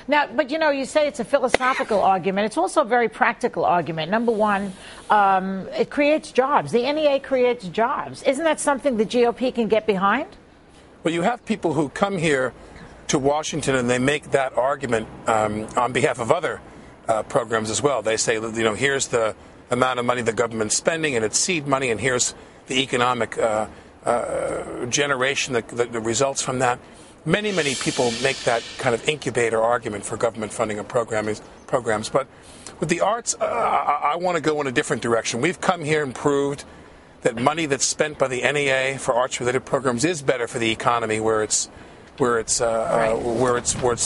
Now, but you say it's a philosophical argument. It's also a very practical argument. Number one, it creates jobs. The NEA creates jobs. Isn't that something the GOP can get behind? Well, you have people who come here to Washington and they make that argument on behalf of other programs as well. They say, here's the amount of money the government's spending, and it's seed money, and here's the economic generation that results from that. Many people make that kind of incubator argument for government funding of programs. But with the arts, I want to go in a different direction. We've come here and proved that money that's spent by the NEA for arts-related programs is better for the economy where it's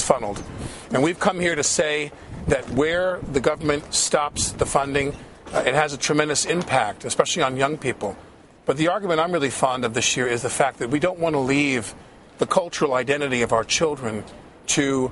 funneled. And we've come here to say that where the government stops the funding, it has a tremendous impact, especially on young people. But the argument I'm really fond of this year is the fact that we don't want to leave the cultural identity of our children to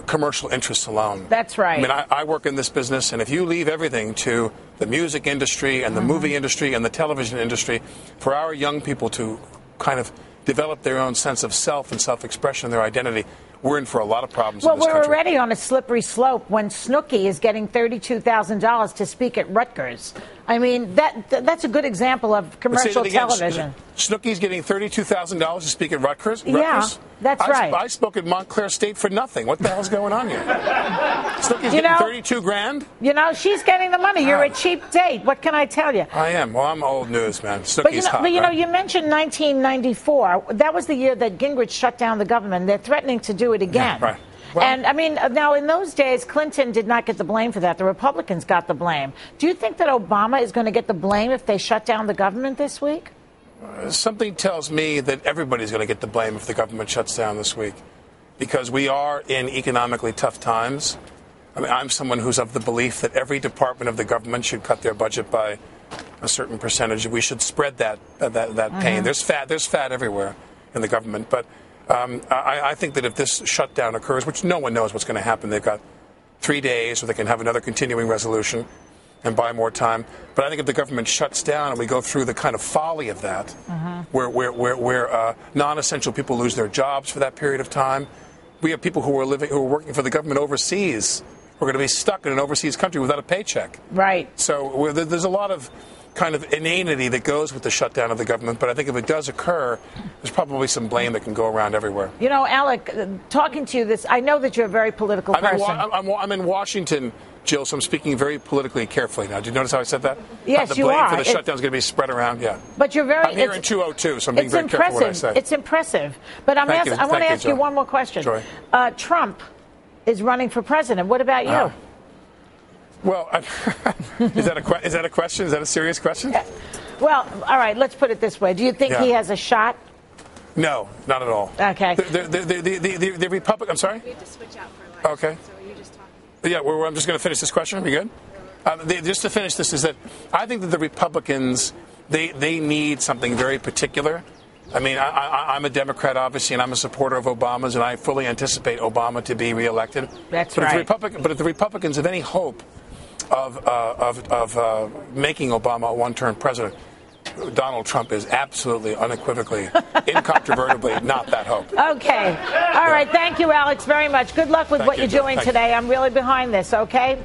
commercial interests alone. That's right. I mean, I work in this business, and if you leave everything to the music industry and the movie industry and the television industry, for our young people to kind of develop their own sense of self and self-expression and their identity, we're in for a lot of problems in this country. Well, we're already on a slippery slope when Snooki is getting $32,000 to speak at Rutgers. I mean, that's a good example of commercial television. Snooki's getting $32,000 to speak at Rutgers? Yeah, that's right. I spoke at Montclair State for nothing. What the hell's going on here? Snooki's getting 32 grand? She's getting the money. You're a cheap date. What can I tell you? I am. Well, I'm old news, man. Snooki's hot, But right? you mentioned 1994. That was the year that Gingrich shut down the government. They're threatening to do it again. Yeah, right. Well, and, now, in those days, Clinton did not get the blame for that. The Republicans got the blame. Do you think that Obama is going to get the blame if they shut down the government this week? Something tells me that everybody's going to get the blame if the government shuts down this week, because we are in economically tough times. I mean, I'm someone who's of the belief that every department of the government should cut their budget by a certain percentage. We should spread that pain. There's fat everywhere in the government, but I think that if this shutdown occurs, which no one knows what's going to happen, they've got 3 days, or they can have another continuing resolution and buy more time. But I think if the government shuts down and we go through the kind of folly of that, where non-essential people lose their jobs for that period of time, we have people who are working for the government overseas. We're going to be stuck in an overseas country without a paycheck. Right. So there's a lot of kind of inanity that goes with the shutdown of the government, but I think if it does occur, there's probably some blame that can go around everywhere. Alec, talking to you, I know that you're a very political person. I'm in Washington, Jill, so I'm speaking very politically carefully now. Did you notice how I said that? Yes, you are. The blame for the shutdown is going to be spread around, yeah. But you're very... I'm here in 202, so I'm being very careful what I say. It's impressive. But I want to ask you one more question. Sure. Trump is running for president. What about you? Well, is that a question? Is that a serious question? Well, all right, let's put it this way. Do you think he has a shot? No, not at all. Okay. The Republican... I'm sorry? We have to switch out for a Okay. So you just talking. Yeah, I'm just going to finish this question. Are we good? Just to finish this, is that I think that the Republicans, they need something very particular. I mean, I'm a Democrat, obviously, and I'm a supporter of Obama's, and I fully anticipate Obama to be reelected. That's right. But if the Republicans have any hope of making Obama a one-term president, Donald Trump is absolutely, unequivocally, incontrovertibly not that hope. Okay. All right. Thank you, Alex, very much. Good luck with what you're doing today. I'm really behind this, okay?